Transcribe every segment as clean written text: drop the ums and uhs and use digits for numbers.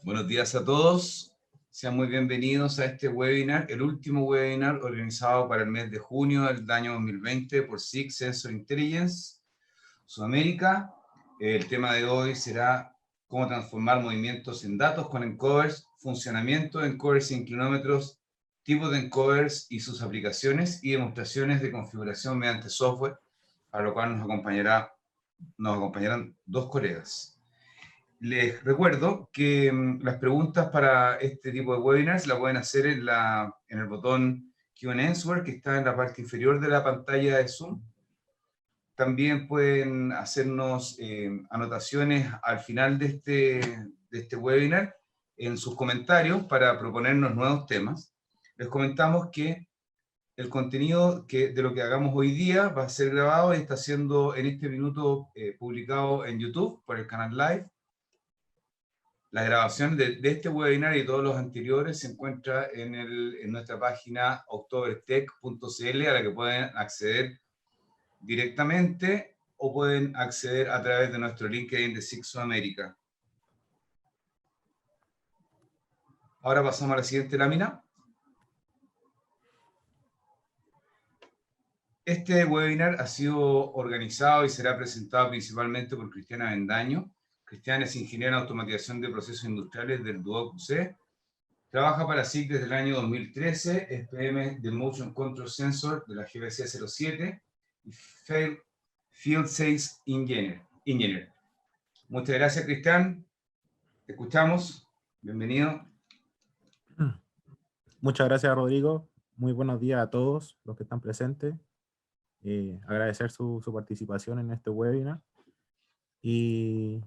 Buenos días a todos. Sean muy bienvenidos a este webinar, el último webinar organizado para el mes de junio del año 2020 por SIG Sensor Intelligence Sudamérica. El tema de hoy será cómo transformar movimientos en datos con encoders, funcionamiento de encoders y inclinómetros, tipos de encoders y sus aplicaciones y demostraciones de configuración mediante software, para lo cual nos acompañarán dos colegas. Les recuerdo que las preguntas para este tipo de webinars la pueden hacer en el botón Q&A Answer, que está en la parte inferior de la pantalla de Zoom. También pueden hacernos anotaciones al final de este webinar en sus comentarios para proponernos nuevos temas. Les comentamos que el contenido de lo que hagamos hoy día va a ser grabado y está siendo en este minuto publicado en YouTube por el canal Live. La grabación de este webinar y todos los anteriores se encuentra en nuestra página octobertech.cl, a la que pueden acceder directamente o pueden acceder a través de nuestro LinkedIn de SIG Sudamérica. Ahora pasamos a la siguiente lámina. Este webinar ha sido organizado y será presentado principalmente por Cristiana Avendaño. Cristiana es ingeniera en automatización de procesos industriales del DUOC. Trabaja para SIG desde el año 2013, es PM de Motion Control Sensor de la GBC 07 y Field Sales Engineer. Muchas gracias, Cristian. Te escuchamos. Bienvenido. Muchas gracias, Rodrigo. Muy buenos días a todos los que están presentes. Agradecer su participación en este webinar. Y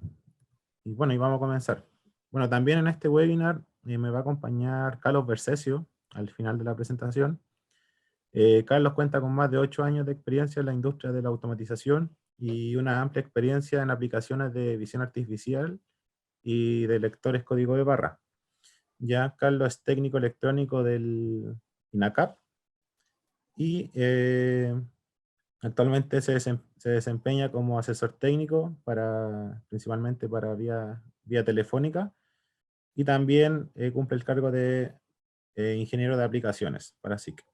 bueno, y vamos a comenzar. Bueno, también en este webinar me va a acompañar Carlos Versesio al final de la presentación. Carlos cuenta con más de 8 años de experiencia en la industria de la automatización y una amplia experiencia en aplicaciones de visión artificial y de lectores código de barra. Ya Carlos es técnico electrónico del INACAP y actualmente se desempeña como asesor técnico principalmente para vía telefónica, y también cumple el cargo de ingeniero de aplicaciones para SIG.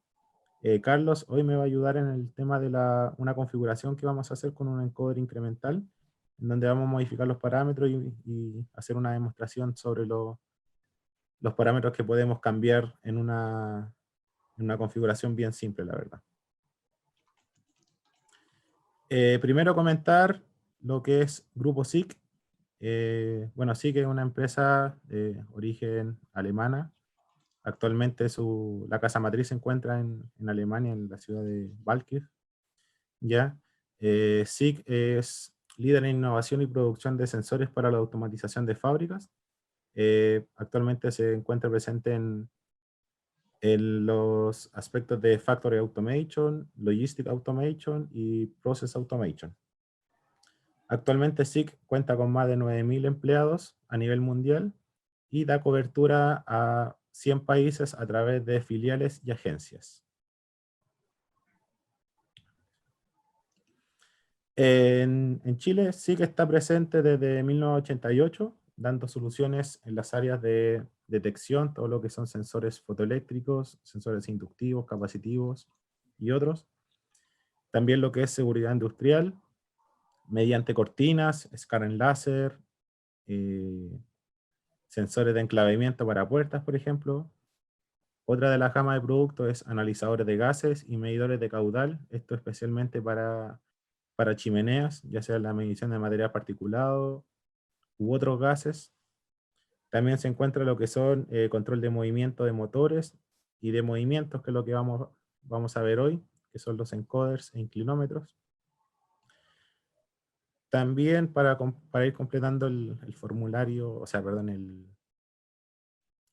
Carlos hoy me va a ayudar en el tema de una configuración que vamos a hacer con un encoder incremental, en donde vamos a modificar los parámetros y hacer una demostración sobre los parámetros que podemos cambiar en una configuración bien simple, la verdad. Primero comentar lo que es Grupo SIG. Bueno, SIG es una empresa de origen alemana. Actualmente la casa matriz se encuentra en Alemania, en la ciudad de Valkirch. ¿Ya? SIG es líder en innovación y producción de sensores para la automatización de fábricas. Actualmente se encuentra presente en los aspectos de Factory Automation, Logistic Automation y Process Automation. Actualmente SIG cuenta con más de 9.000 empleados a nivel mundial y da cobertura a 100 países a través de filiales y agencias. En Chile SIG está presente desde 1988, dando soluciones en las áreas de detección, todo lo que son sensores fotoeléctricos, sensores inductivos, capacitivos y otros. También lo que es seguridad industrial, mediante cortinas, escáner láser, sensores de enclavamiento para puertas, por ejemplo. Otra de las gamas de productos es analizadores de gases y medidores de caudal, esto especialmente para chimeneas, ya sea la medición de material particulado u otros gases. También se encuentra lo que son control de movimiento de motores y de movimientos, que es lo que vamos a ver hoy, que son los encoders e inclinómetros. También para ir completando el formulario, o sea, perdón,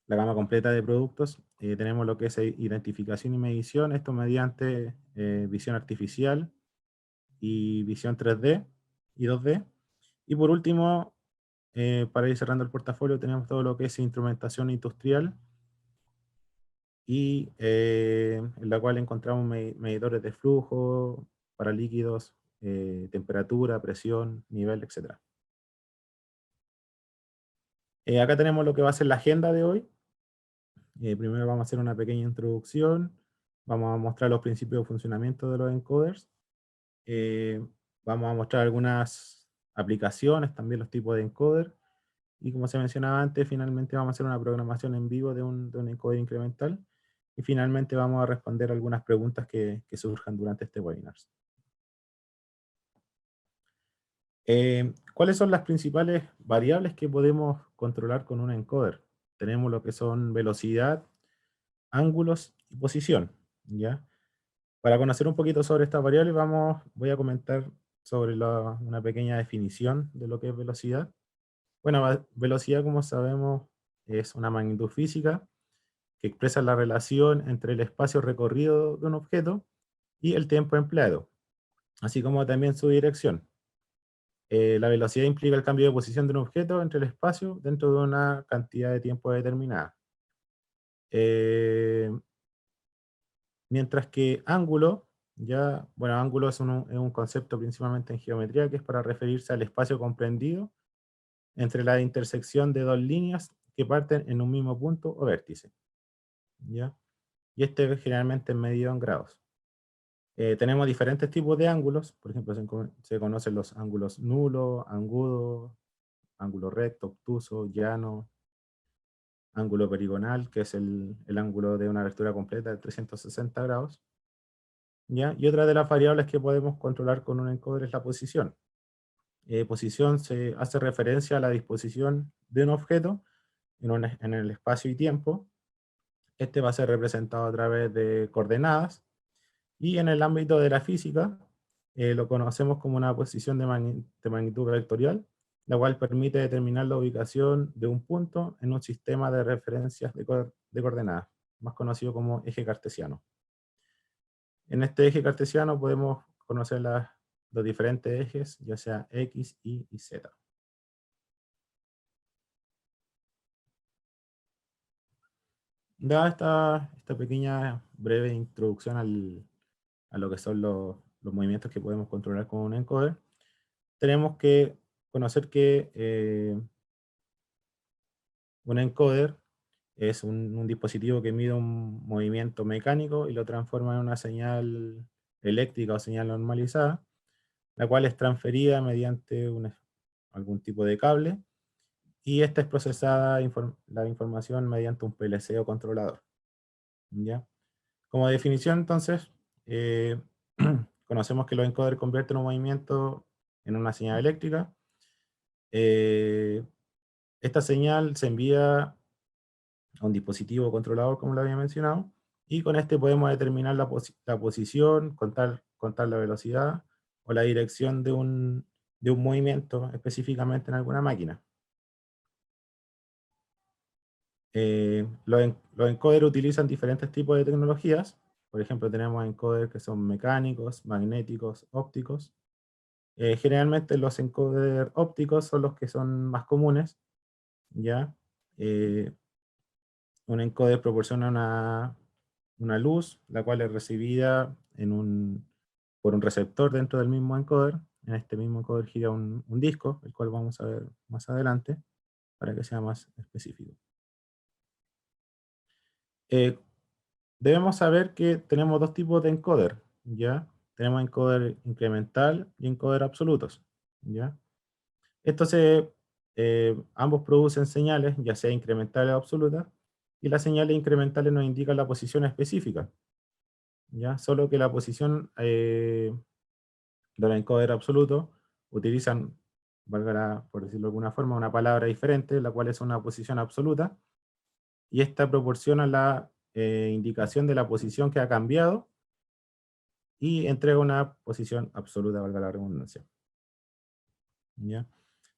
la gama completa de productos, tenemos lo que es identificación y medición, esto mediante visión artificial y visión 3D y 2D. Y por último, para ir cerrando el portafolio, tenemos todo lo que es instrumentación industrial, y en la cual encontramos medidores de flujo para líquidos, temperatura, presión, nivel, etc. Acá tenemos lo que va a ser la agenda de hoy. Primero vamos a hacer una pequeña introducción, vamos a mostrar los principios de funcionamiento de los encoders, vamos a mostrar algunas aplicaciones, también los tipos de encoder, y como se mencionaba antes, finalmente vamos a hacer una programación en vivo de un encoder incremental, y finalmente vamos a responder algunas preguntas que surjan durante este webinar. ¿Cuáles son las principales variables que podemos controlar con un encoder? Tenemos lo que son velocidad, ángulos y posición, ¿ya? Para conocer un poquito sobre estas variables, voy a comentar sobre una pequeña definición de lo que es velocidad. Bueno, velocidad, como sabemos, es una magnitud física que expresa la relación entre el espacio recorrido de un objeto y el tiempo empleado, así como también su dirección. La velocidad implica el cambio de posición de un objeto entre el espacio dentro de una cantidad de tiempo determinada. Eh, Mientras que ángulo, bueno, ángulo es un concepto principalmente en geometría que es para referirse al espacio comprendido entre la intersección de dos líneas que parten en un mismo punto o vértice, ¿ya? Y este es generalmente medido en grados. Tenemos diferentes tipos de ángulos, por ejemplo, se conocen los ángulos nulo, agudo, ángulo recto, obtuso, llano, ángulo perigonal, que es el ángulo de una abertura completa de 360 grados, ¿ya? Y otra de las variables que podemos controlar con un encoder es la posición. Posición se hace referencia a la disposición de un objeto en el espacio y tiempo. Este va a ser representado a través de coordenadas, y en el ámbito de la física lo conocemos como una posición de magnitud vectorial, la cual permite determinar la ubicación de un punto en un sistema de referencias de coordenadas, más conocido como eje cartesiano. En este eje cartesiano podemos conocer los diferentes ejes, ya sea X, Y y Z. Dada esta pequeña breve introducción a lo que son los movimientos que podemos controlar con un encoder, tenemos que conocer que un encoder es un dispositivo que mide un movimiento mecánico y lo transforma en una señal eléctrica o señal normalizada, la cual es transferida mediante algún tipo de cable, y esta es procesada la información mediante un PLC o controlador, ¿ya? Como definición, entonces, eh, conocemos que los encoders convierten un movimiento en una señal eléctrica. Eh, Esta señal se envía a un dispositivo controlador, como lo había mencionado, y con este podemos determinar la posición, contar la velocidad o la dirección de un movimiento específicamente en alguna máquina. Los encoders utilizan diferentes tipos de tecnologías. Por ejemplo, tenemos encoders que son mecánicos, magnéticos, ópticos. Generalmente los encoders ópticos son los que son más comunes, ¿ya? Un encoder proporciona una luz, la cual es recibida por un receptor dentro del mismo encoder. En este mismo encoder gira un disco, el cual vamos a ver más adelante, para que sea más específico. Debemos saber que tenemos dos tipos de encoder, ¿ya? Tenemos encoder incremental y encoder absolutos, ¿ya? Ambos producen señales, ya sea incrementales o absolutas, y las señales incrementales nos indican la posición específica, ¿ya? Solo que la posición del encoder absoluto utilizan, por decirlo de alguna forma, una palabra diferente, la cual es una posición absoluta, y esta proporciona la indicación de la posición que ha cambiado y entrega una posición absoluta, valga la redundancia, ¿ya?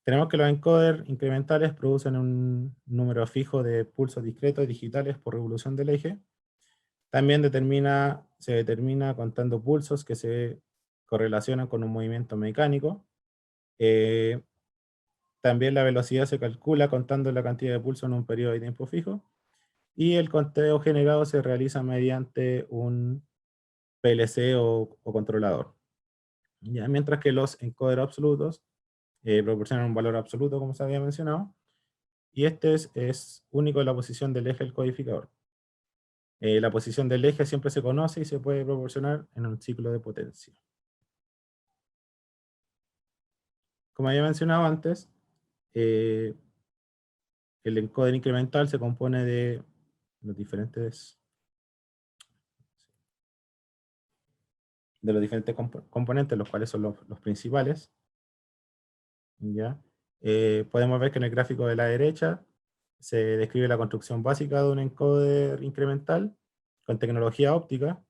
Tenemos que los encoders incrementales producen un número fijo de pulsos discretos digitales por revolución del eje. También se determina contando pulsos que se correlacionan con un movimiento mecánico. Eh, También la velocidad se calcula contando la cantidad de pulsos en un periodo de tiempo fijo. Y el conteo generado se realiza mediante un PLC o controlador. Ya, mientras que los encoders absolutos proporcionan un valor absoluto, como se había mencionado, y este es único en la posición del eje del codificador. La posición del eje siempre se conoce y se puede proporcionar en un ciclo de potencia. Como había mencionado antes, el encoder incremental se compone de los diferentes componentes, los cuales son los principales. ¿Ya? Podemos ver que en el gráfico de la derecha se describe la construcción básica de un encoder incremental con tecnología óptica.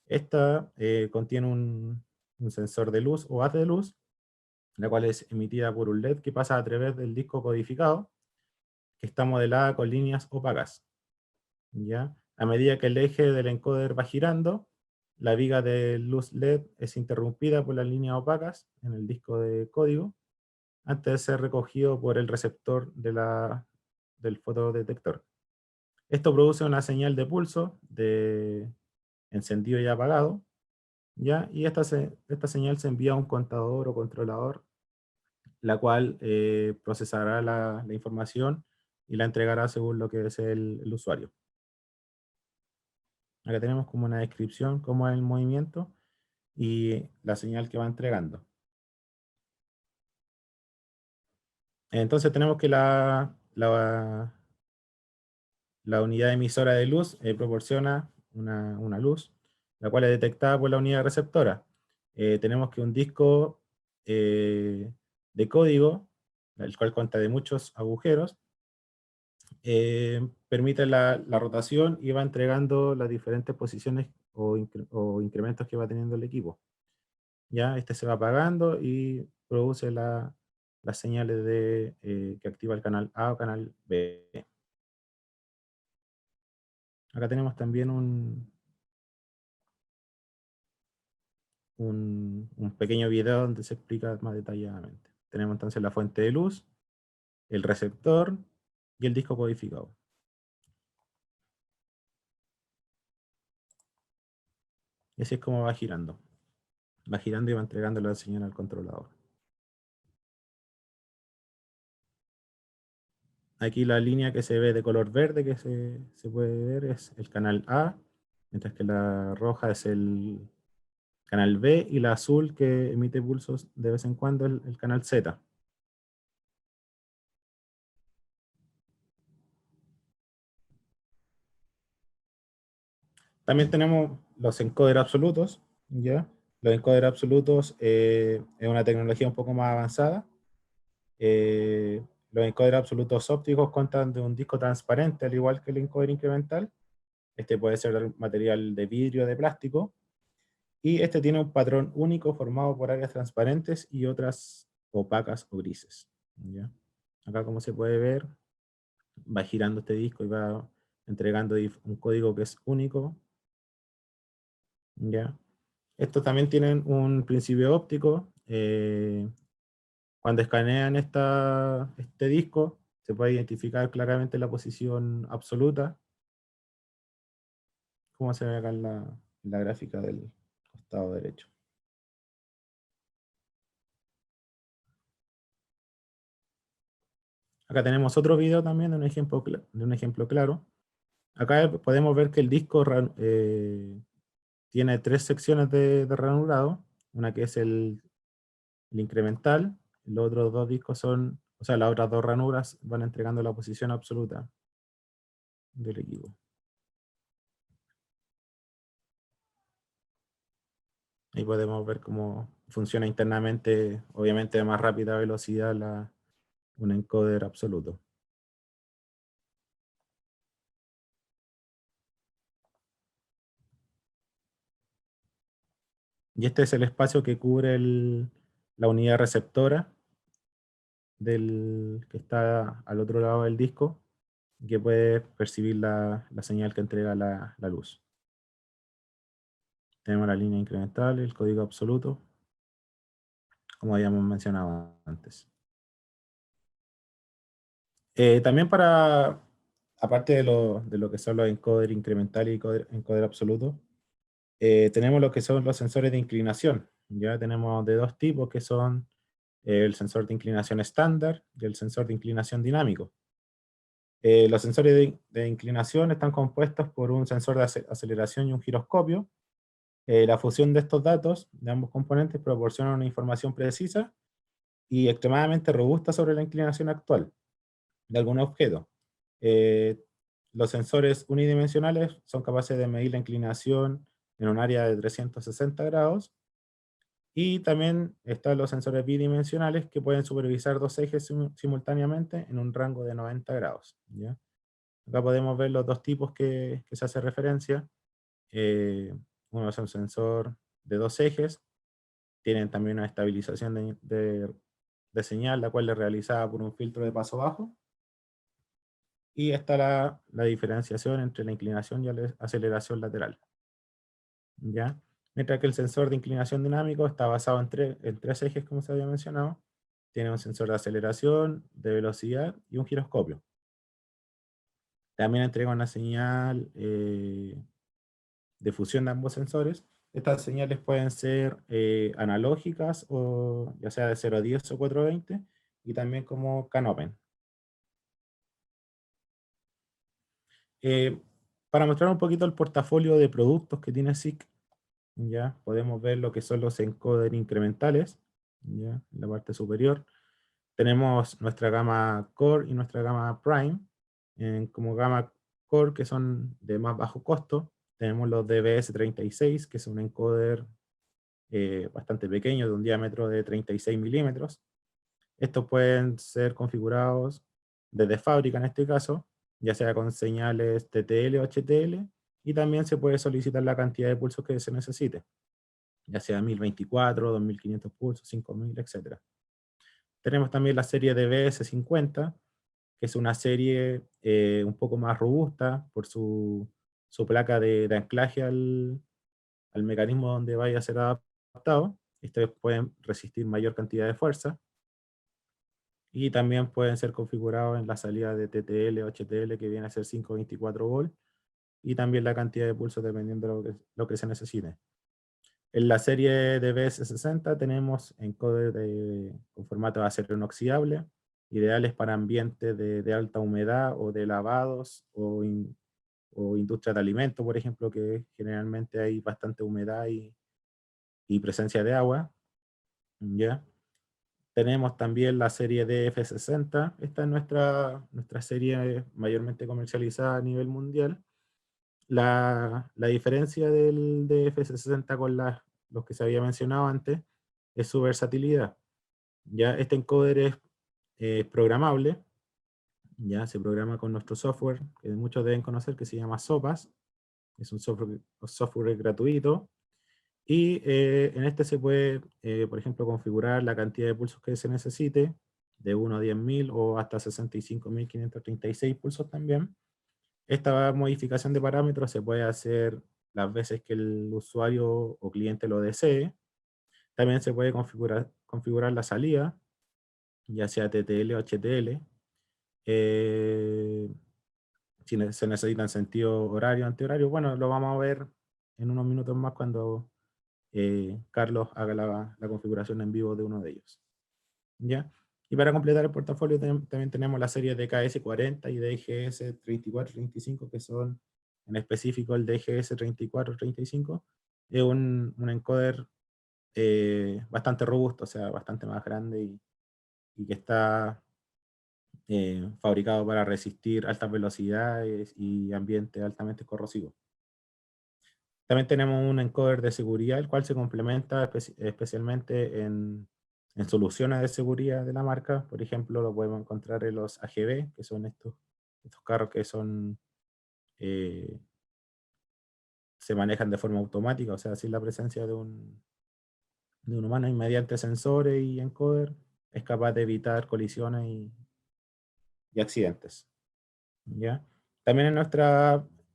Esta contiene un sensor de luz o haz de luz, la cual es emitida por un LED que pasa a través del disco codificado, que está modelada con líneas opacas. ¿Ya? A medida que el eje del encoder va girando, la viga de luz LED es interrumpida por las líneas opacas en el disco de código, antes de ser recogido por el receptor del fotodetector. Esto produce una señal de pulso de encendido y apagado, ¿ya? Y esta señal se envía a un contador o controlador, la cual procesará la información y la entregará según lo que desee el usuario. Acá tenemos como una descripción, cómo es el movimiento y la señal que va entregando. Entonces tenemos que la unidad emisora de luz proporciona una luz, la cual es detectada por la unidad receptora. Tenemos que un disco de código, el cual cuenta de muchos agujeros, permite la rotación y va entregando las diferentes posiciones o incrementos que va teniendo el equipo. Ya este se va apagando y produce las señales que activa el canal A o canal B. Acá tenemos también un pequeño video donde se explica más detalladamente. Tenemos entonces la fuente de luz, el receptor y el disco codificado. Y así es como va girando. Va girando y va entregando la señal al controlador. Aquí la línea que se ve de color verde que se puede ver es el canal A, mientras que la roja es el canal B y la azul que emite pulsos de vez en cuando el canal Z. También tenemos los encoders absolutos, ¿ya? Los encoders absolutos es una tecnología un poco más avanzada. Los encoders absolutos ópticos cuentan de un disco transparente, al igual que el encoder incremental. Este puede ser de material de vidrio o de plástico. Y este tiene un patrón único formado por áreas transparentes y otras opacas o grises, ¿ya? Acá, como se puede ver, va girando este disco y va entregando un código que es único, ¿ya? Estos también tienen un principio óptico. Cuando escanean este disco, se puede identificar claramente la posición absoluta, como se ve acá en la gráfica del costado derecho. Acá tenemos otro video también de un ejemplo claro. Acá podemos ver que el disco tiene tres secciones de ranurado, una que es el incremental, los otros dos discos son, o sea, las otras dos ranuras van entregando la posición absoluta del equipo. Ahí podemos ver cómo funciona internamente, obviamente a más rápida velocidad, un encoder absoluto. Y este es el espacio que cubre la unidad receptora que está al otro lado del disco, que puede percibir la señal que entrega la luz. Tenemos la línea incremental, el código absoluto, como habíamos mencionado antes. También aparte de lo que son los encoder incremental y encoder absoluto, tenemos lo que son los sensores de inclinación. Ya tenemos de dos tipos, que son el sensor de inclinación estándar y el sensor de inclinación dinámico. Los sensores de inclinación están compuestos por un sensor de aceleración y un giroscopio. La fusión de estos datos de ambos componentes proporciona una información precisa y extremadamente robusta sobre la inclinación actual de algún objeto. Eh, los sensores unidimensionales son capaces de medir la inclinación en un área de 360 grados, y también están los sensores bidimensionales que pueden supervisar dos ejes simultáneamente en un rango de 90 grados. ¿Ya? Acá podemos ver los dos tipos que se hace referencia. Eh, Uno es un sensor de dos ejes, tienen también una estabilización de señal, la cual es realizada por un filtro de paso bajo, y está la diferenciación entre la inclinación y la aceleración lateral. ¿Ya? Mientras que el sensor de inclinación dinámico está basado en tres ejes, como se había mencionado. Tiene un sensor de aceleración, de velocidad y un giroscopio. También entrega una señal de fusión de ambos sensores. Estas señales pueden ser analógicas, o ya sea de 0 a 10 o 420, y también como CAN-OPEN. Para mostrar un poquito el portafolio de productos que tiene SICK, ya podemos ver lo que son los encoders incrementales, ya en la parte superior. Tenemos nuestra gama Core y nuestra gama Prime. Como gama Core, que son de más bajo costo, tenemos los DBS36, que es un encoder bastante pequeño, de un diámetro de 36 milímetros. Estos pueden ser configurados desde fábrica en este caso, ya sea con señales TTL o HTL, y también se puede solicitar la cantidad de pulsos que se necesite, ya sea 1024, 2500 pulsos, 5000, etc. Tenemos también la serie DBS50, que es una serie un poco más robusta por su placa de anclaje al mecanismo donde vaya a ser adaptado. Estos pueden resistir mayor cantidad de fuerza, y también pueden ser configurados en la salida de TTL o HTL, que viene a ser 524 volt, y también la cantidad de pulsos dependiendo de lo que se necesite. En la serie de BS60 tenemos encoder con formato de acero inoxidable, ideales para ambientes de alta humedad o de lavados o industria de alimentos, por ejemplo, que generalmente hay bastante humedad y presencia de agua. ¿Ya? Tenemos también la serie de F60. Esta es nuestra serie mayormente comercializada a nivel mundial. La diferencia del DF60 con los que se había mencionado antes es su versatilidad. Ya este encoder es programable, ya se programa con nuestro software, que muchos deben conocer, que se llama SOPAS. Es un software gratuito, y en este se puede, por ejemplo, configurar la cantidad de pulsos que se necesite, de 1 a 10.000 o hasta 65.536 pulsos también. Esta modificación de parámetros se puede hacer las veces que el usuario o cliente lo desee. También se puede configurar la salida, ya sea TTL o HTL. Eh, si se necesita en sentido horario o antihorario, bueno, lo vamos a ver en unos minutos más cuando Carlos haga la configuración en vivo de uno de ellos. ¿Ya? Y para completar el portafolio también tenemos la serie DKS40 y DGS 3435, que son en específico el DGS 3435. Es un encoder bastante robusto, o sea, bastante más grande, y que está fabricado para resistir altas velocidades y ambientes altamente corrosivos. También tenemos un encoder de seguridad, el cual se complementa especialmente en soluciones de seguridad de la marca. Por ejemplo, lo podemos encontrar en los AGV, que son estos carros que eh, se manejan de forma automática, o sea, sin la presencia de un humano, y mediante sensores y encoder es capaz de evitar colisiones y accidentes. ¿Ya? También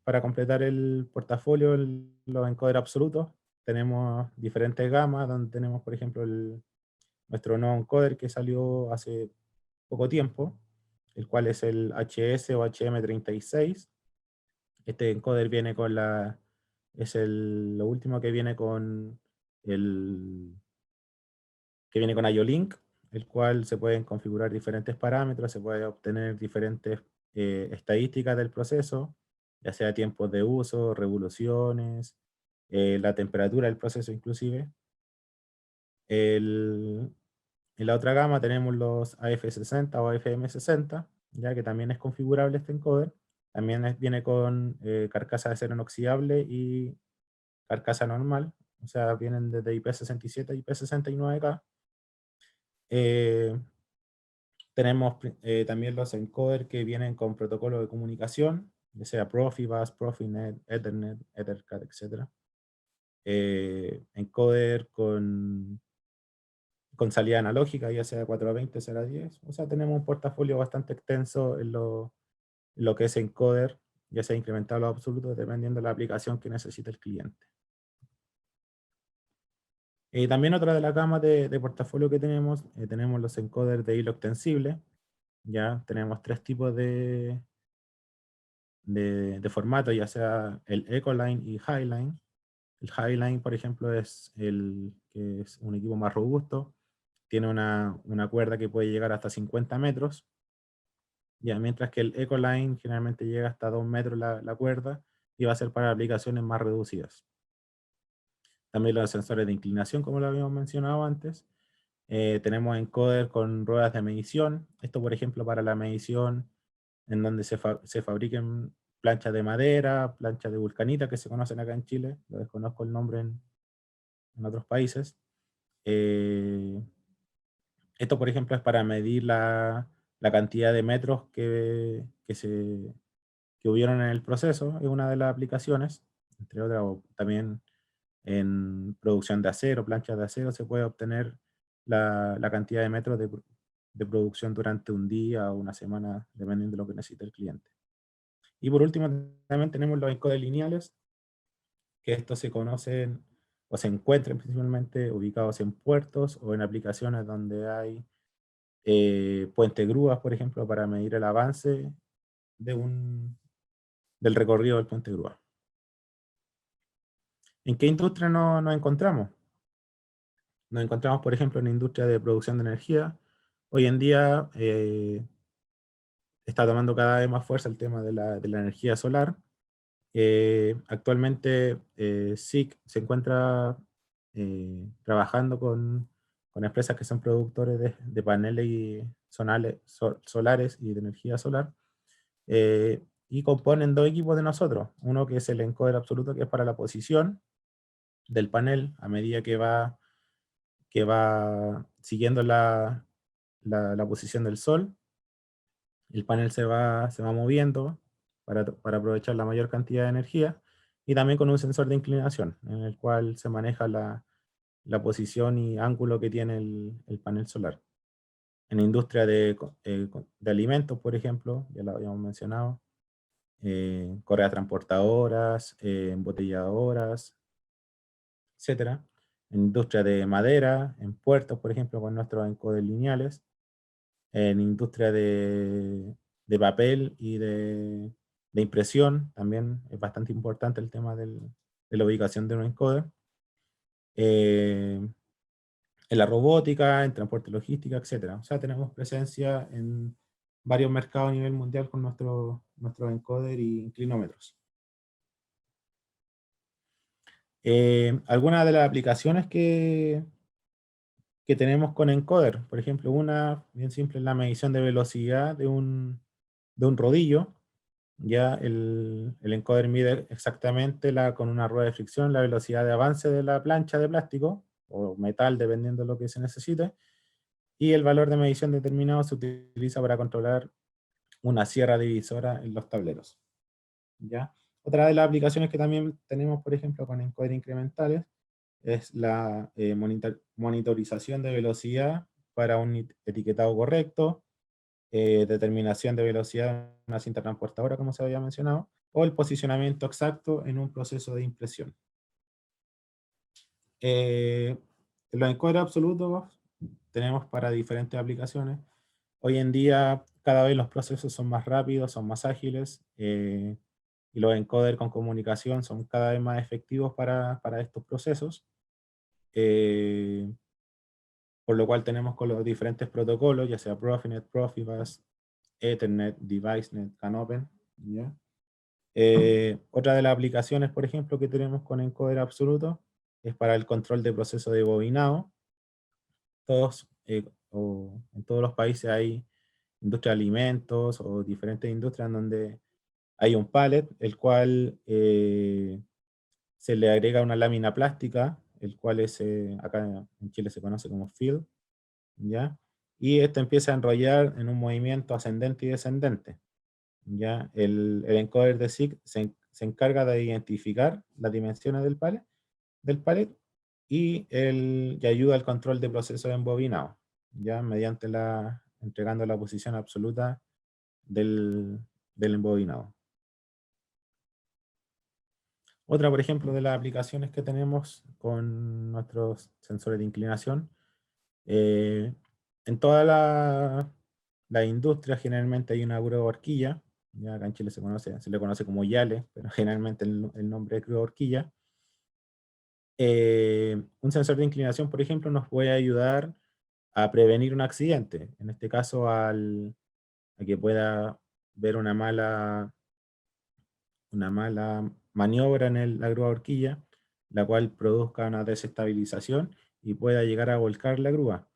para completar el portafolio, los encoders absolutos, tenemos diferentes gamas, donde tenemos, por ejemplo, nuestro nuevo encoder que salió hace poco tiempo, el cual es el HS o HM36. Este encoder viene lo último que viene con IO-Link, el cual se pueden configurar diferentes parámetros, se puede obtener diferentes estadísticas del proceso, ya sea tiempos de uso, revoluciones, la temperatura del proceso inclusive. En la otra gama tenemos los AF60 o AFM60, ya que también es configurable este encoder. También viene con carcasa de acero inoxidable y carcasa normal, o sea, vienen desde IP67 a IP69K. Eh, Tenemos también los encoders que vienen con protocolo de comunicación, ya sea Profibus, Profinet, Ethernet, Ethercat, etc. Encoder con salida analógica, ya sea 420, 010. O sea, tenemos un portafolio bastante extenso en lo que es encoder, ya sea incremental o absoluto, dependiendo de la aplicación que necesite el cliente. También otra de las gamas de portafolio que tenemos los encoders de hilo extensible. Ya tenemos tres tipos de formato, ya sea el Ecoline y Highline. El Highline, por ejemplo, es el que es un equipo más robusto, tiene una cuerda que puede llegar hasta 50 metros, ya, mientras que el Ecoline generalmente llega hasta 2 metros la cuerda y va a ser para aplicaciones más reducidas. También los sensores de inclinación, como lo habíamos mencionado antes. Tenemos encoder con ruedas de medición. Esto, por ejemplo, para la medición en donde se fabriquen planchas de madera, planchas de vulcanita, que se conocen acá en Chile. Lo desconozco el nombre en otros países. Esto, por ejemplo, es para medir la cantidad de metros que hubieron en el proceso. Es una de las aplicaciones, entre otras, o también en producción de acero, planchas de acero, se puede obtener la cantidad de metros de producción durante un día o una semana, dependiendo de lo que necesite el cliente. Y por último, también tenemos los encoders lineales, que estos se conocen o se encuentran principalmente ubicados en puertos o en aplicaciones donde hay puente grúas, por ejemplo, para medir el avance del recorrido del puente grúa. ¿En qué industria nos encontramos? Nos encontramos, por ejemplo, en la industria de producción de energía. Hoy en día está tomando cada vez más fuerza el tema de la energía solar. Actualmente SIC se encuentra trabajando con empresas que son productores de paneles solares y de energía solar, y componen dos equipos de nosotros. Uno que es el encoder absoluto, que es para la posición del panel a medida que va siguiendo la posición del sol. El panel se va moviendo para aprovechar la mayor cantidad de energía, y también con un sensor de inclinación, en el cual se maneja la posición y ángulo que tiene el panel solar. En la industria de alimentos, por ejemplo, ya lo habíamos mencionado, correas transportadoras, embotelladoras, etcétera. En industria de madera, en puertos, por ejemplo, con nuestros encoders lineales. En industria de papel y de impresión, también es bastante importante el tema de la ubicación de un encoder. En la robótica, en transporte logística, etcétera. O sea, tenemos presencia en varios mercados a nivel mundial con nuestro encoder y inclinómetros. Algunas de las aplicaciones que tenemos con encoder, por ejemplo, una bien simple es la medición de velocidad de un rodillo. Ya el encoder mide exactamente con una rueda de fricción la velocidad de avance de la plancha de plástico o metal, dependiendo de lo que se necesite, y el valor de medición determinado se utiliza para controlar una sierra divisora en los tableros. ¿Ya? Otra de las aplicaciones que también tenemos, por ejemplo, con encoder incrementales, es la monitorización de velocidad para un etiquetado correcto, determinación de velocidad en una cinta transportadora, como se había mencionado, o el posicionamiento exacto en un proceso de impresión. Los encoders absolutos tenemos para diferentes aplicaciones. Hoy en día cada vez los procesos son más rápidos, son más ágiles, y los encoders con comunicación son cada vez más efectivos para estos procesos. Por lo cual tenemos con los diferentes protocolos, ya sea Profinet, Profibus, Ethernet, DeviceNet, CANopen, ¿ya? Otra de las aplicaciones, por ejemplo, que tenemos con encoder absoluto es para el control de proceso de bobinado. En todos los países hay industria de alimentos o diferentes industrias en donde hay un pallet, el cual se le agrega una lámina plástica, el cual es, acá en Chile se conoce como fill, ¿ya? Y esto empieza a enrollar en un movimiento ascendente y descendente, ¿ya? El encoder de SIG se encarga de identificar las dimensiones del pallet y ayuda al control de procesos embobinados, ya mediante entregando la posición absoluta del embobinado. Otra, por ejemplo, de las aplicaciones que tenemos con nuestros sensores de inclinación, en toda la industria generalmente hay una grúa horquilla, ya acá en Chile se le conoce como YALE, pero generalmente el nombre es grúa horquilla. Un sensor de inclinación, por ejemplo, nos puede ayudar a prevenir un accidente, en este caso a que pueda ver una mala maniobra en la grúa horquilla, la cual produzca una desestabilización y pueda llegar a volcar la grúa.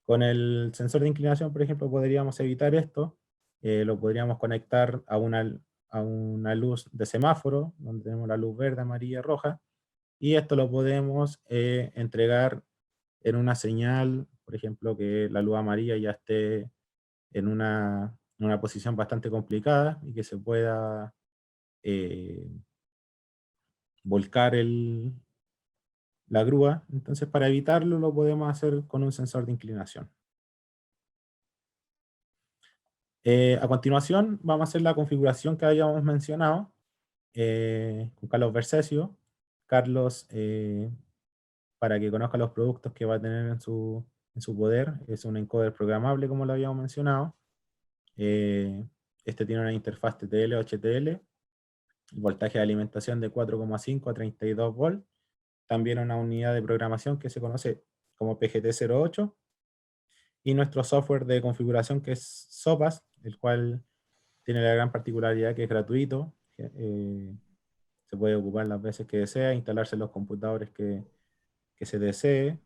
Con el sensor de inclinación, por ejemplo, podríamos evitar esto. Lo podríamos conectar a una luz de semáforo, donde tenemos la luz verde, amarilla, roja, y esto lo podemos entregar en una señal, por ejemplo, que la luz amarilla ya esté en una posición bastante complicada y que se pueda eh, volcar la grúa. Entonces, para evitarlo, lo podemos hacer con un sensor de inclinación. A continuación, vamos a hacer la configuración que habíamos mencionado con Carlos Versesio. Carlos, para que conozca los productos que va a tener en su poder, es un encoder programable, como lo habíamos mencionado. Este tiene una interfaz TTL o HTL, el voltaje de alimentación de 4,5 a 32 volts, también una unidad de programación que se conoce como PGT08, y nuestro software de configuración que es SOPAS, el cual tiene la gran particularidad que es gratuito, se puede ocupar las veces que desea, instalarse en los computadores que se desee,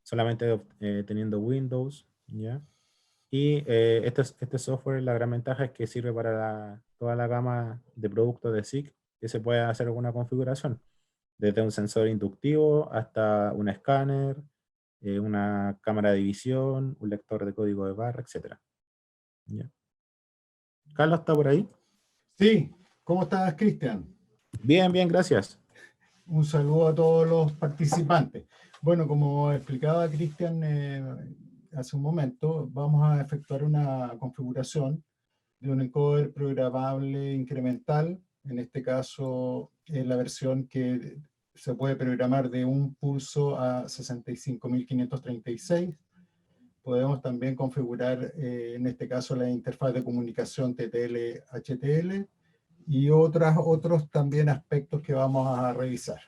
solamente teniendo Windows, ¿ya? Y este software, la gran ventaja es que sirve para toda la gama de productos de SIG, que se puede hacer alguna configuración, desde un sensor inductivo hasta un escáner, una cámara de visión, un lector de código de barra, etc. ¿Ya? ¿Carlos está por ahí? Sí, ¿cómo estás, Cristian? Bien, bien, gracias. Un saludo a todos los participantes. Bueno, como explicaba Cristian hace un momento, vamos a efectuar una configuración de un encoder programable incremental. En este caso, es la versión que se puede programar de un pulso a 65.536. Podemos también configurar, en este caso, la interfaz de comunicación TTL-HTL y otros también aspectos que vamos a revisar.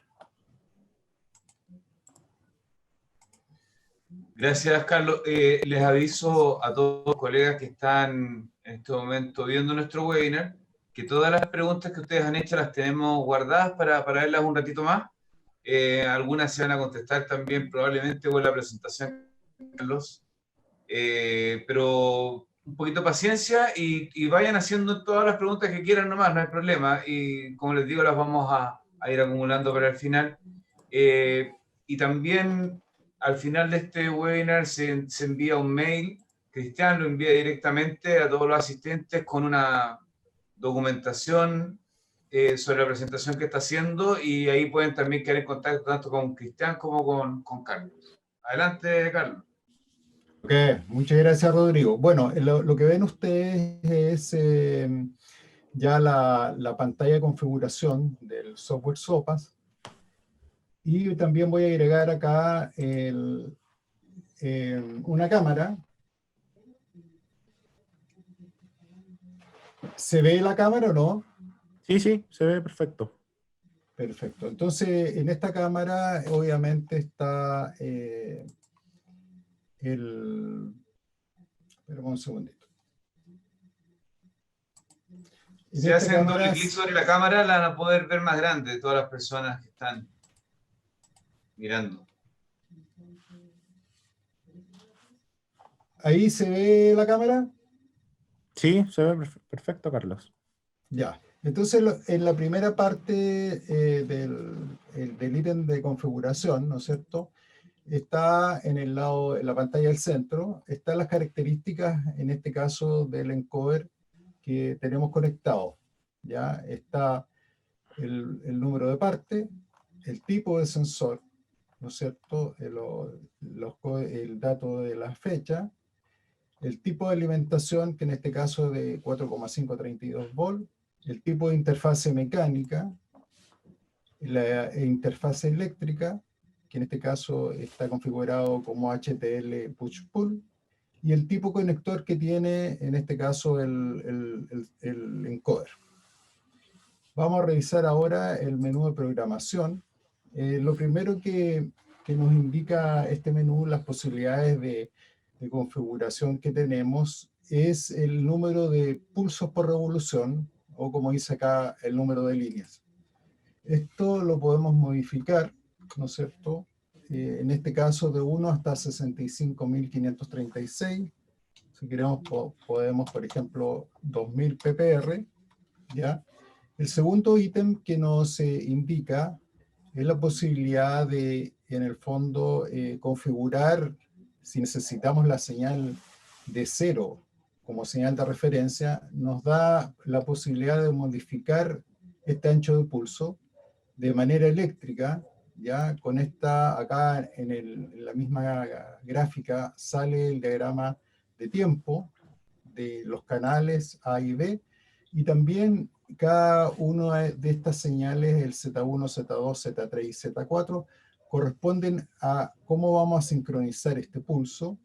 Gracias, Carlos. Les aviso a todos los colegas que están en este momento viendo nuestro webinar que todas las preguntas que ustedes han hecho las tenemos guardadas para verlas un ratito más. Algunas se van a contestar también probablemente con la presentación de Carlos. Pero un poquito de paciencia y vayan haciendo todas las preguntas que quieran nomás, no hay problema. Y como les digo, las vamos a ir acumulando para el final. Y también al final de este webinar se envía un mail. Cristian lo envía directamente a todos los asistentes con una documentación sobre la presentación que está haciendo y ahí pueden también quedar en contacto tanto con Cristian como con Carlos. Adelante, Carlos. Ok, muchas gracias, Rodrigo. Bueno, lo que ven ustedes es ya la pantalla de configuración del software SOPAS. Y también voy a agregar acá una cámara. ¿Se ve la cámara o no? Sí, sí, se ve perfecto. Perfecto. Entonces, en esta cámara obviamente está Esperemos un segundito. Si hacen doble clic sobre la cámara, la van a poder ver más grande de todas las personas que están mirando. ¿Ahí se ve la cámara? Sí, se ve perfecto, Carlos. Ya. Entonces, en la primera parte del ítem de configuración, ¿no es cierto? Está en el lado, en la pantalla del centro, están las características, en este caso, del encoder que tenemos conectado. Ya está el número de parte, el tipo de sensor, ¿no es cierto? El dato de la fecha, el tipo de alimentación, que en este caso es de 4,5 a 32 volts, el tipo de interfase mecánica, la interfase eléctrica, que en este caso está configurado como HTL push-pull, y el tipo conector que tiene, en este caso, el encoder. Vamos a revisar ahora el menú de programación. Lo primero que nos indica este menú, las posibilidades de configuración que tenemos, es el número de pulsos por revolución, o como dice acá, el número de líneas. Esto lo podemos modificar, ¿no es cierto? En este caso de 1 hasta 65.536. Si queremos, podemos, por ejemplo, 2000 ppr, ¿ya? El segundo ítem que nos indica es la posibilidad de, en el fondo, configurar, si necesitamos la señal de 0 como señal de referencia, nos da la posibilidad de modificar este ancho de pulso de manera eléctrica. Ya con esta, acá en la misma gráfica sale el diagrama de tiempo de los canales A y B, y también cada una de estas señales, el Z1, Z2, Z3 y Z4, corresponden a cómo vamos a sincronizar este pulso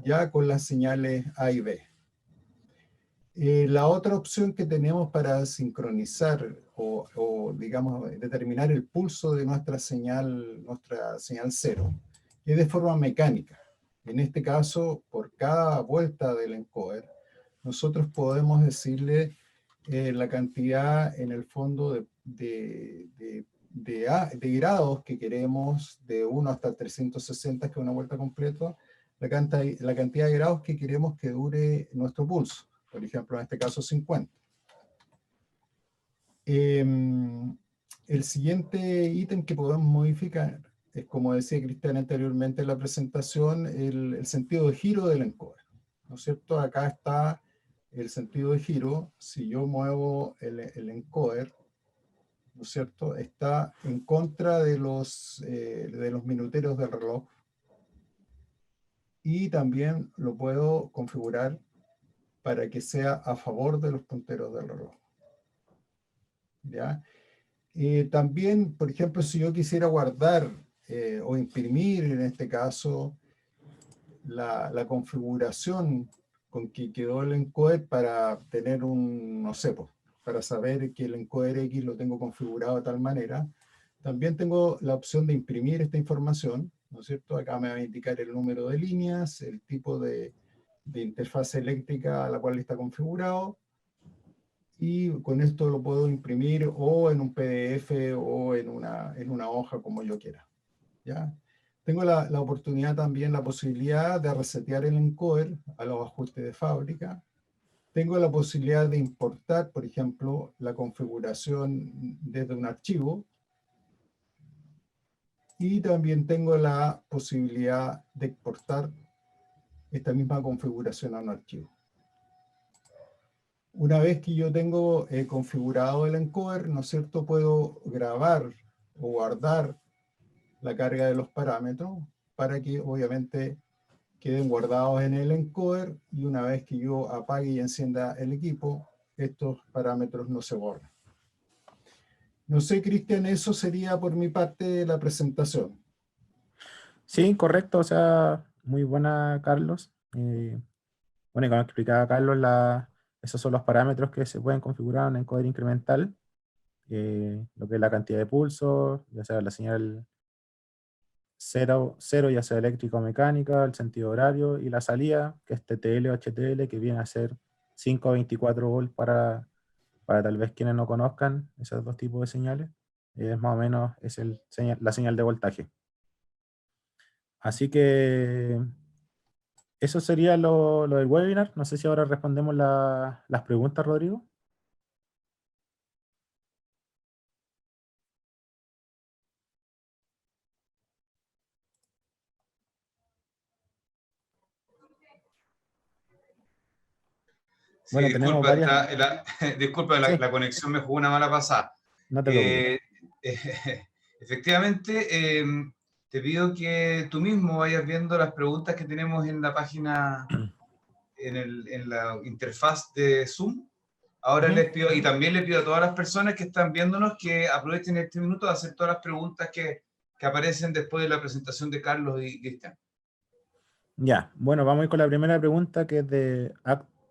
ya con las señales A y B. La otra opción que tenemos para sincronizar o digamos, determinar el pulso de nuestra señal 0 es de forma mecánica. En este caso, por cada vuelta del encoder, nosotros podemos decirle la cantidad en el fondo de grados que queremos, de 1 hasta 360, que es una vuelta completa, la cantidad de grados que queremos que dure nuestro pulso. Por ejemplo, en este caso 50. El siguiente ítem que podemos modificar es, como decía Cristian anteriormente en la presentación, el sentido de giro del encoder, ¿no es cierto? Acá está el sentido de giro. Si yo muevo el encoder, ¿no es cierto?, está en contra de los minuteros del reloj, y también lo puedo configurar para que sea a favor de los punteros del reloj. ¿Ya? También, por ejemplo, si yo quisiera guardar o imprimir, en este caso, la configuración con que quedó el encoder para tener un, no sé, pues, para saber que el encoder X lo tengo configurado de tal manera, también tengo la opción de imprimir esta información, ¿no es cierto? Acá me va a indicar el número de líneas, el tipo de interfaz eléctrica a la cual está configurado, y con esto lo puedo imprimir o en un PDF o en una hoja, como yo quiera. ¿Ya? Tengo la oportunidad también, la posibilidad de resetear el encoder a los ajustes de fábrica. Tengo la posibilidad de importar, por ejemplo, la configuración desde un archivo. Y también tengo la posibilidad de exportar esta misma configuración a un archivo. Una vez que yo tengo configurado el encoder, ¿no es cierto?, puedo grabar o guardar la carga de los parámetros para que obviamente queden guardados en el encoder, y una vez que yo apague y encienda el equipo, estos parámetros no se borran. No sé, Cristian, eso sería por mi parte la presentación. Sí, correcto, o sea, muy buena, Carlos. Bueno, y como explicaba Carlos, esos son los parámetros que se pueden configurar en un encoder incremental, lo que es la cantidad de pulsos, ya sea la señal cero ya sea eléctrica o mecánica, el sentido horario, y la salida, que es TTL o HTL, que viene a ser 5 a 24 volts para tal vez quienes no conozcan esos dos tipos de señales. Es más o menos es la señal de voltaje. Así que eso sería lo del webinar. No sé si ahora respondemos las preguntas, Rodrigo. Sí, Bueno, tenemos disculpa, varias. disculpa, Sí, la conexión me jugó una mala pasada. no te preocupes. Eh, Efectivamente, te pido que tú mismo vayas viendo las preguntas que tenemos en la página, en la interfaz de Zoom. Ahora Ujú. les pido, y también les pido a todas las personas que están viéndonos que aprovechen este minuto de hacer todas las preguntas que aparecen después de la presentación de Carlos y Cristian. Ya, bueno, vamos a ir con la primera pregunta, que es de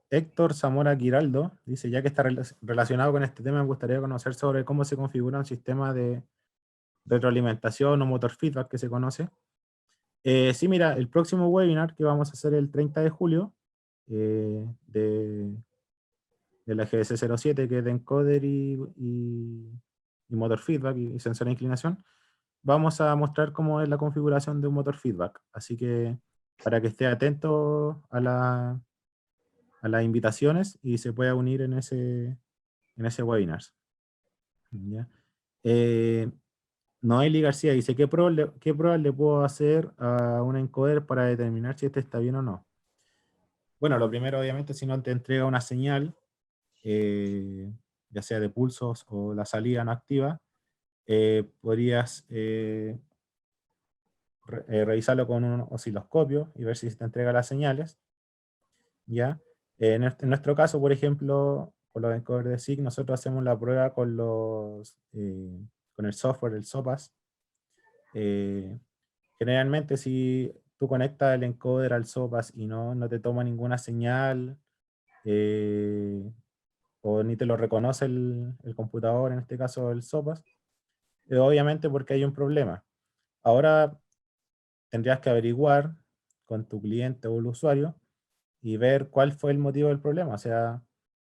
Héctor Zamora Giraldo. Dice, ya que está relacionado con este tema, me gustaría conocer sobre cómo se configura un sistema de retroalimentación o motor feedback que se conoce. Sí, mira, el próximo webinar que vamos a hacer el 30 de julio de la GS07, que es de encoder y motor feedback y sensor de inclinación, vamos a mostrar cómo es la configuración de un motor feedback. Así que para que esté atento a las invitaciones y se pueda unir en ese webinar. ¿Ya? Noeli García dice, ¿qué pruebas le puedo hacer a un encoder para determinar si este está bien o no? Bueno, lo primero, obviamente, si no te entrega una señal, ya sea de pulsos o la salida no activa, podrías revisarlo con un osciloscopio y ver si se te entrega las señales. ¿Ya? En nuestro caso, por ejemplo, con los encoders de SIG, nosotros hacemos la prueba con el software, el SOPAS. Eh, Generalmente, si tú conectas el encoder al SOPAS y no te toma ninguna señal, o ni te lo reconoce el computador, en este caso el SOPAS, obviamente porque hay un problema. Ahora tendrías que averiguar con tu cliente o el usuario y ver cuál fue el motivo del problema. O sea,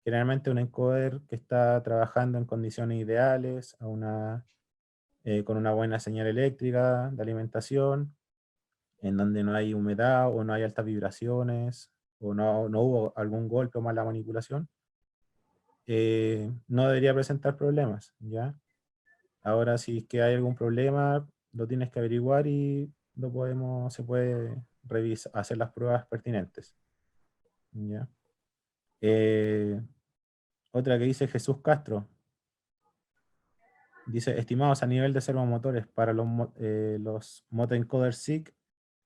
generalmente un encoder que está trabajando en condiciones ideales, con una buena señal eléctrica de alimentación, en donde no hay humedad o no hay altas vibraciones, o no hubo algún golpe o mala manipulación, no debería presentar problemas, ¿ya? Ahora, si es que hay algún problema, lo tienes que averiguar y se puede revisar, hacer las pruebas pertinentes, ¿ya? Eh, Otra que dice Jesús Castro. Dice, estimados a nivel de servomotores para los motoencoder SIG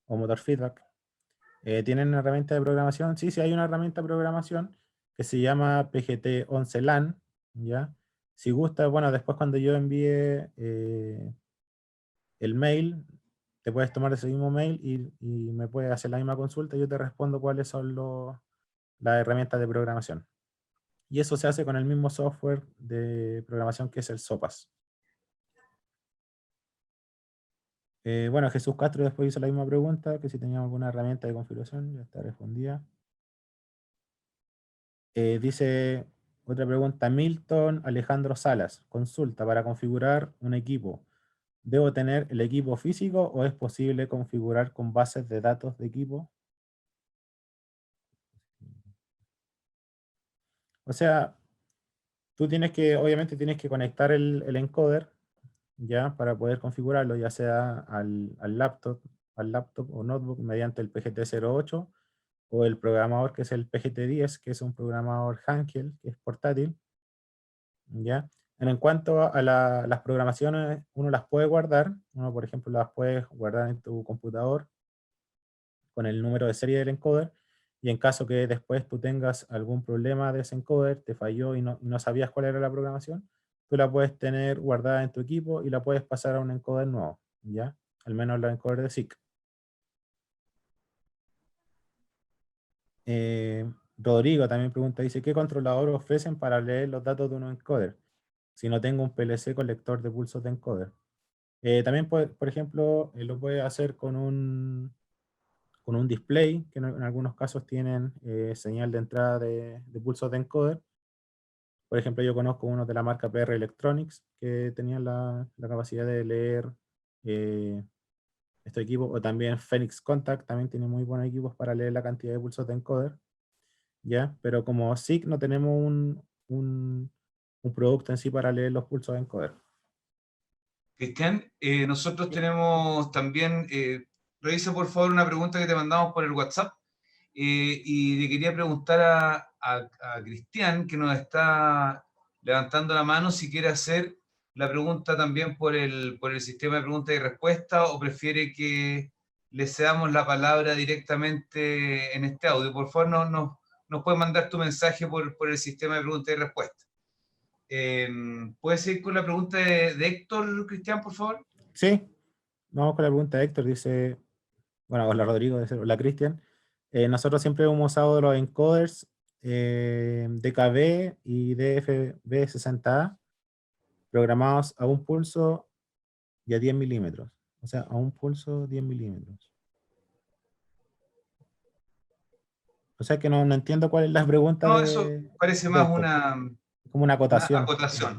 o motor feedback, ¿tienen una herramienta de programación? Sí, sí hay una herramienta de programación que se llama PGT11LAN, ¿ya? Si gusta, bueno, después cuando yo envíe el mail, te puedes tomar ese mismo mail y me puedes hacer la misma consulta y yo te respondo cuáles son las herramientas de programación. Y eso se hace con el mismo software de programación que es el SOPAS. Bueno, Jesús Castro después hizo la misma pregunta, que si teníamos alguna herramienta de configuración, ya está respondida. Dice otra pregunta, Milton Alejandro Salas, consulta, para configurar un equipo, ¿debo tener el equipo físico o es posible configurar con bases de datos de equipo? O sea, tú obviamente tienes que conectar el encoder, ya, para poder configurarlo, ya sea al laptop o notebook mediante el PGT08 o el programador que es el PGT10, que es un programador Hankel, que es portátil, ¿ya? En cuanto a las programaciones, uno las puede guardar, uno por ejemplo las puedes guardar en tu computador con el número de serie del encoder, y en caso que después tú tengas algún problema de ese encoder, te falló y no sabías cuál era la programación, tú la puedes tener guardada en tu equipo y la puedes pasar a un encoder nuevo, ¿ya? Al menos los encoders de SIC. Rodrigo también pregunta, dice, ¿qué controlador ofrecen para leer los datos de un encoder si no tengo un PLC con lector de pulsos de encoder? También, por ejemplo, lo puede hacer con un display, que en algunos casos tienen señal de entrada de pulsos de encoder. Por ejemplo, yo conozco uno de la marca PR Electronics que tenían la capacidad de leer eh, estos equipos, o también Phoenix Contact también tiene muy buenos equipos para leer la cantidad de pulsos de encoder, ¿ya? Pero como SIG no tenemos un producto en sí para leer los pulsos de encoder. Cristian, nosotros tenemos también, revisa por favor una pregunta que te mandamos por el WhatsApp, y le quería preguntar a Cristian, que nos está levantando la mano, si quiere hacer la pregunta también por el sistema de pregunta y respuesta, o prefiere que le cedamos la palabra directamente en este audio. Por favor, nos puedes mandar tu mensaje por el sistema de pregunta y respuesta. ¿Puedes seguir con la pregunta de Héctor, Cristian, por favor? Sí, vamos con la pregunta de Héctor. Dice, bueno, hola Rodrigo, hola Cristian. Nosotros siempre hemos usado los encoders DKB y DFB60A programados a un pulso y a 10 milímetros. O sea, a un pulso 10 milímetros. O sea que no entiendo cuál es la pregunta No, eso parece de más Héctor. Como una acotación.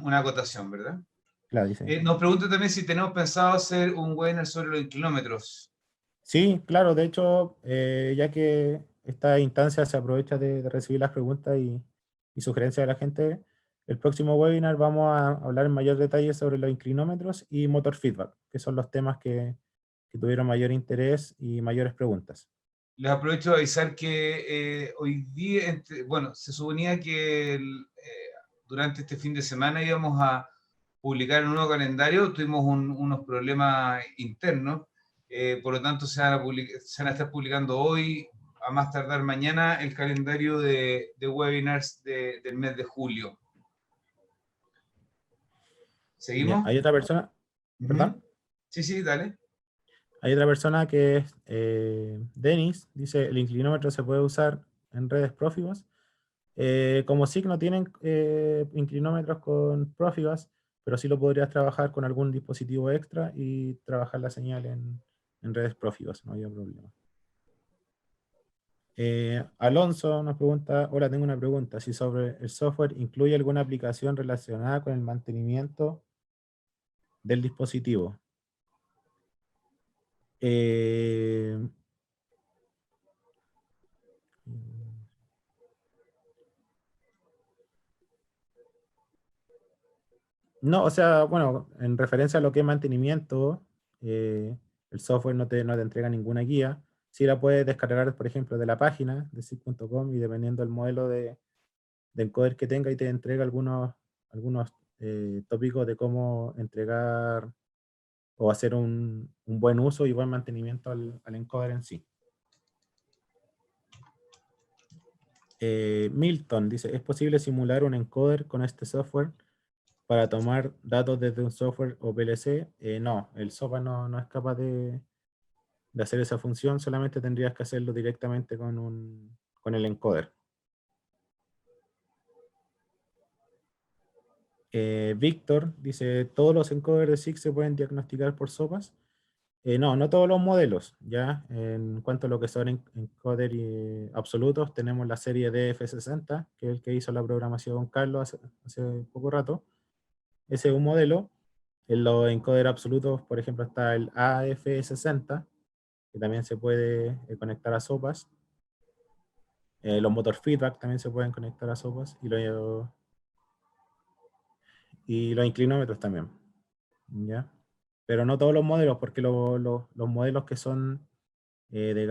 una acotación, ¿verdad? Claro, dice. Nos pregunta también si tenemos pensado hacer un webinar sobre los inclinómetros. Sí, claro, de hecho, ya que esta instancia se aprovecha de recibir las preguntas y sugerencias de la gente, el próximo webinar vamos a hablar en mayor detalle sobre los inclinómetros y motor feedback, que son los temas que tuvieron mayor interés y mayores preguntas. Les aprovecho de avisar que hoy día, bueno, se suponía que durante este fin de semana íbamos a publicar un nuevo calendario, tuvimos unos problemas internos, por lo tanto se van a estar publicando hoy, a más tardar mañana, el calendario de webinars del mes de julio. Ya, ¿Seguimos? hay otra persona, ¿perdón? Sí, sí, dale. Hay otra persona que es Denis, dice, el inclinómetro se puede usar en redes Profibus. Como SIG no tienen inclinómetros con Profibus, pero sí lo podrías trabajar con algún dispositivo extra y trabajar la señal en redes Profibus, no había problema. Alonso nos pregunta, hola, tengo una pregunta, si sobre el software incluye alguna aplicación relacionada con el mantenimiento del dispositivo. No, o sea, bueno, en referencia a lo que es mantenimiento, el software no te entrega ninguna guía. Sí la puedes descargar, por ejemplo, de la página de SIG.com y dependiendo del modelo de encoder que tenga y te entrega algunos tópicos de cómo entregar o hacer un buen uso y buen mantenimiento al encoder en sí. Milton dice, ¿es posible simular un encoder con este software para tomar datos desde un software o PLC? No, el software no es capaz de hacer esa función, solamente tendrías que hacerlo directamente con el encoder. Víctor dice, ¿todos los encoders de SIG se pueden diagnosticar por sopas? No todos los modelos, ¿ya? En cuanto a lo que son encoder absolutos, tenemos la serie DF60, que es el que hizo la programación con Carlos hace poco rato. Ese es un modelo. En los encoders absolutos, por ejemplo, está el AF60, que también se puede conectar a sopas. Los motor feedback también se pueden conectar a sopas. Y los inclinómetros también, ¿ya? Pero no todos los modelos, porque los modelos que son de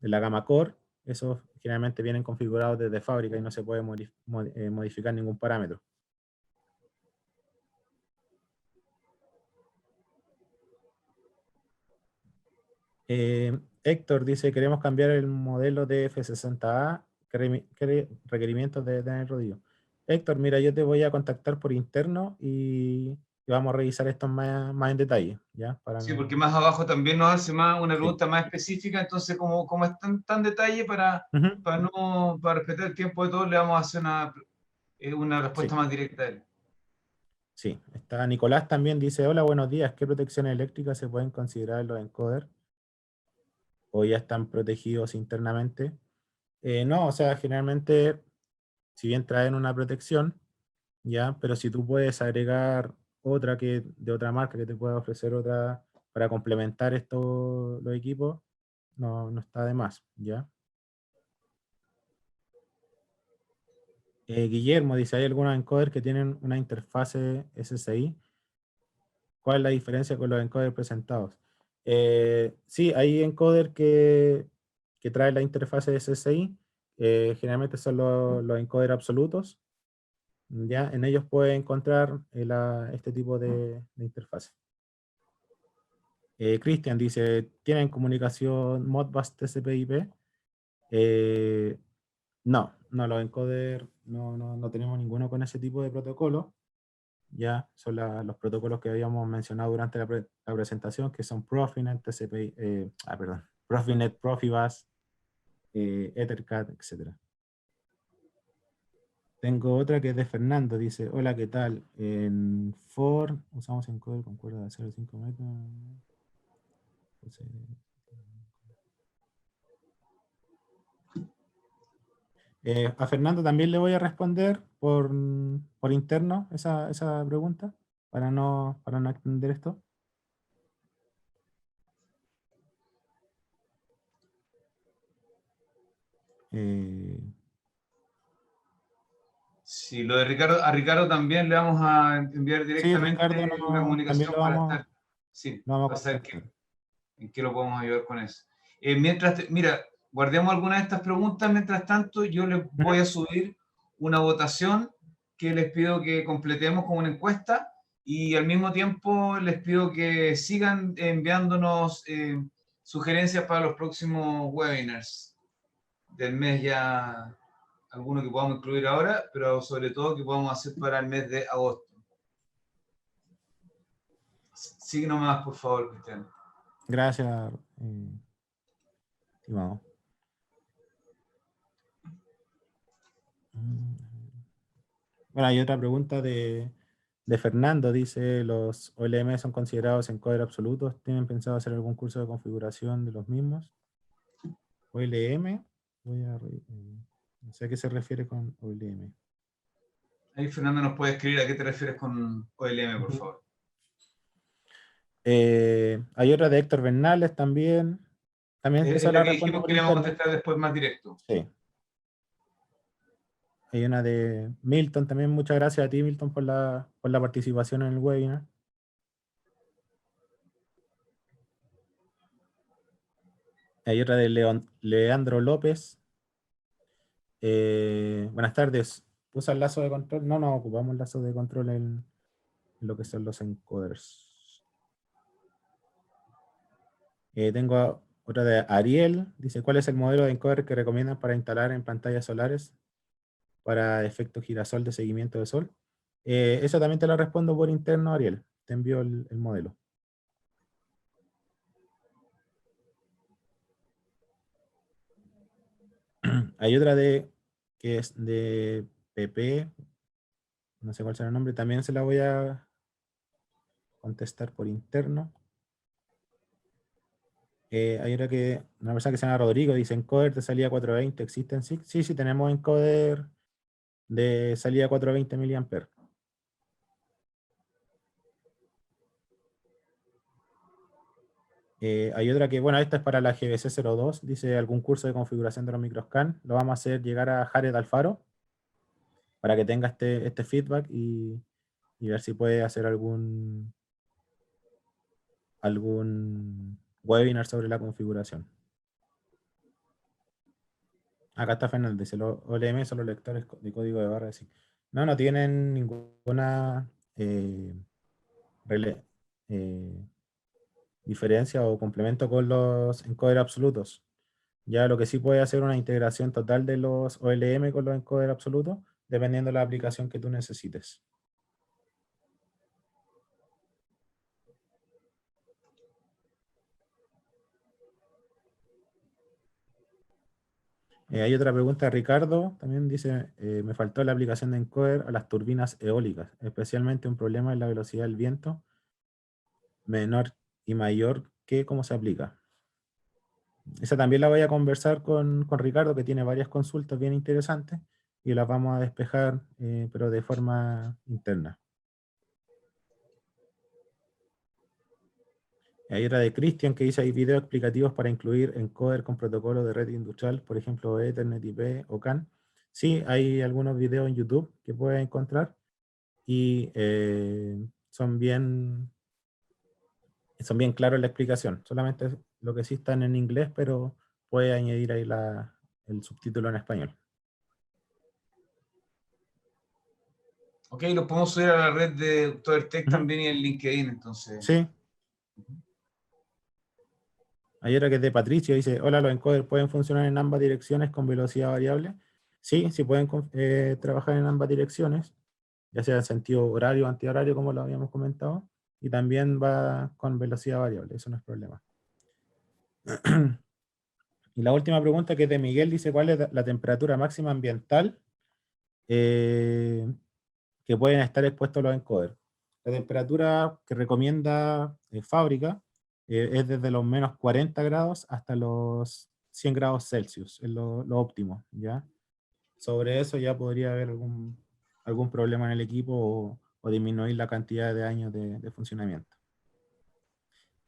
la gama Core, esos generalmente vienen configurados desde fábrica y no se puede modificar ningún parámetro. Héctor dice, queremos cambiar el modelo de F60A, ¿qué requerimientos debe tener Rodrigo? Héctor, mira, yo te voy a contactar por interno y vamos a revisar esto más en detalle, ¿ya? Sí, porque más abajo también nos hace una Sí. pregunta más específica, entonces como es tan detalle, para respetar el tiempo de todos, le vamos a hacer una respuesta Sí. más directa a él. Sí, está Nicolás también, dice, hola, buenos días, ¿qué protecciones eléctricas se pueden considerar en los encoders? ¿O ya están protegidos internamente? No, o sea, generalmente, si bien traen una protección, ya, pero si tú puedes agregar otra que de otra marca que te pueda ofrecer otra para complementar estos los equipos, no, no está de más, ¿ya? Guillermo dice, ¿hay algunos encoders que tienen una interfase SSI? ¿Cuál es la diferencia con los encoders presentados? Sí, hay encoders que traen la interfase SSI, generalmente son los encoders absolutos, ¿ya? En ellos puedes encontrar este tipo de interfase. Cristian dice, ¿tienen comunicación Modbus TCP/IP? No, los encoders no tenemos ninguno con ese tipo de protocolo. Ya son los protocolos que habíamos mencionado durante la presentación, que son Profinet, TCP, Profinet, Profibus, Ethercat, etc. Tengo otra que es de Fernando, dice, hola, ¿qué tal? En Ford usamos encoder con cuerda de 0,5 metros. A Fernando también le voy a responder por interno esa pregunta para no extender esto. Sí, lo de Ricardo, a Ricardo también le vamos a enviar Sí, directamente Ricardo, una también comunicación para estar, sí, lo vamos a para saber contactar. en qué lo podemos ayudar con eso. Mira, guardemos algunas de estas preguntas, mientras tanto yo les voy a subir una votación que les pido que completemos con una encuesta y al mismo tiempo les pido que sigan enviándonos sugerencias para los próximos webinars del mes ya, algunos que podamos incluir ahora, pero sobre todo que podamos hacer para el mes de agosto. Sigue nomás, por favor, Cristian. Gracias, estimado. Bueno, hay otra pregunta de Fernando. Dice, ¿los OLM son considerados encoder absolutos? ¿Tienen pensado hacer algún curso de configuración de los mismos? OLM, no sé a qué se refiere con OLM. Ahí Fernando nos puede escribir a qué te refieres con OLM, por favor. Hay otra de Héctor Bernales también. También Es esa la la que respondo dijimos por que le vamos a interno. contestar después más directo. Sí. Hay una de Milton también. Muchas gracias a ti, Milton, por la participación en el webinar. Hay otra de Leandro López. Buenas tardes. ¿Usa el lazo de control? No ocupamos lazo de control en lo que son los encoders. Tengo otra de Ariel. Dice, ¿cuál es el modelo de encoder que recomiendan para instalar en pantallas solares para efecto girasol de seguimiento de sol? Eso también te lo respondo por interno, Ariel. Te envío el modelo. Hay otra que es de PP, no sé cuál será el nombre, también se la voy a contestar por interno. Hay una persona que se llama Rodrigo, dice encoder de salida 420, ¿existen? Sí, sí, tenemos encoder de salida 420 mA. Hay otra que, bueno, esta es para la GBC02, dice algún curso de configuración de los microscan. Lo vamos a hacer llegar a Jared Alfaro para que tenga este feedback y ver si puede hacer algún webinar sobre la configuración. Acá está Fernando, dice, los OLM son los lectores de código de barra. Sí. No tienen ninguna diferencia o complemento con los encoders absolutos. Ya lo que sí puede hacer una integración total de los OLM con los encoders absolutos, dependiendo de la aplicación que tú necesites. Hay otra pregunta de Ricardo, también dice, me faltó la aplicación de encoder a las turbinas eólicas, especialmente un problema en la velocidad del viento menor y mayor que cómo se aplica. Esa también la voy a conversar con Ricardo, que tiene varias consultas bien interesantes, y las vamos a despejar, pero de forma interna. Hay otra de Cristian que dice, hay videos explicativos para incluir encoder con protocolo de red industrial, por ejemplo, Ethernet, IP o CAN. Sí, hay algunos videos en YouTube que puedes encontrar y son bien claros en la explicación. Solamente lo que sí están en inglés, pero puedes añadir ahí el subtítulo en español. Ok, lo podemos subir a la red de October también y en LinkedIn, entonces. Sí. Hay otra que es de Patricio, dice, hola, los encoders pueden funcionar en ambas direcciones con velocidad variable. Sí, sí pueden trabajar en ambas direcciones, ya sea en sentido horario o antihorario, como lo habíamos comentado, y también va con velocidad variable, eso no es problema. Y la última pregunta, que es de Miguel, dice, ¿cuál es la temperatura máxima ambiental que pueden estar expuestos los encoders? La temperatura que recomienda fábrica es desde los menos 40 grados hasta los 100 grados Celsius, es lo óptimo, ¿ya? Sobre eso ya podría haber algún problema en el equipo o disminuir la cantidad de años de funcionamiento.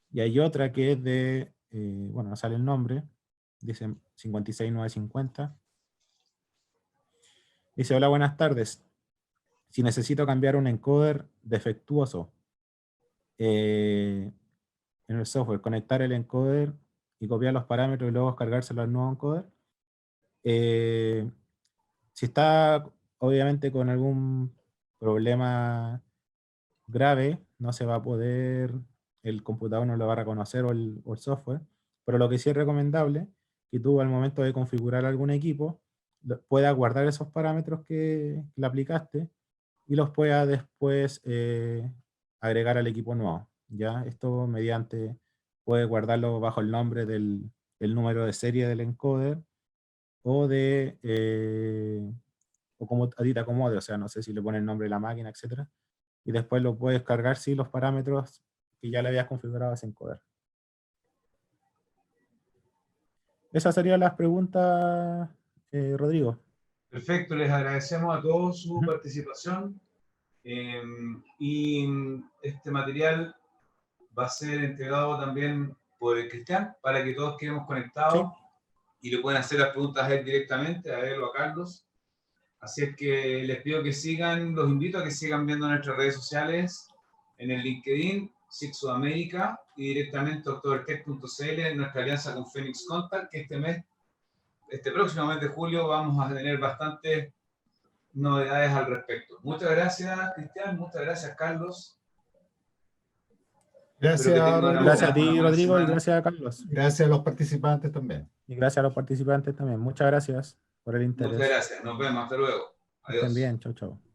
Y hay otra que es de, bueno, no sale el nombre, dice 56950. Dice, hola, buenas tardes. Si necesito cambiar un encoder defectuoso en el software, conectar el encoder y copiar los parámetros y luego descargárselo al nuevo encoder. Si está obviamente con algún problema grave, no se va a poder, el computador no lo va a reconocer o el software, pero lo que sí es recomendable, que tú al momento de configurar algún equipo, puedas guardar esos parámetros que le aplicaste y los puedas después agregar al equipo nuevo. ¿Ya? Esto mediante, puedes guardarlo bajo el nombre del número de serie del encoder o o como a ti te acomode, o sea, no sé si le pones el nombre de la máquina, etcétera, y después lo puedes cargar, sí, los parámetros que ya le habías configurado a ese encoder. Esas serían las preguntas, Rodrigo. Perfecto, les agradecemos a todos su participación y este material va a ser entregado también por el Cristian para que todos quedemos conectados y le pueden hacer las preguntas a él directamente, a él o a Carlos. Así es que les pido que sigan, los invito a que sigan viendo nuestras redes sociales en el LinkedIn, SIG Sudamérica y directamente octobertech.cl en nuestra alianza con Phoenix Contact, que este próximo mes de julio vamos a tener bastantes novedades al respecto. Muchas gracias, Cristian, muchas gracias, Carlos. Gracias, gracias a ti, Rodrigo, y gracias a Carlos. Gracias a los participantes también. Y gracias a los participantes también. Muchas gracias por el interés. Muchas gracias. Nos vemos. Hasta luego. Adiós. Estén bien. Chau, chau.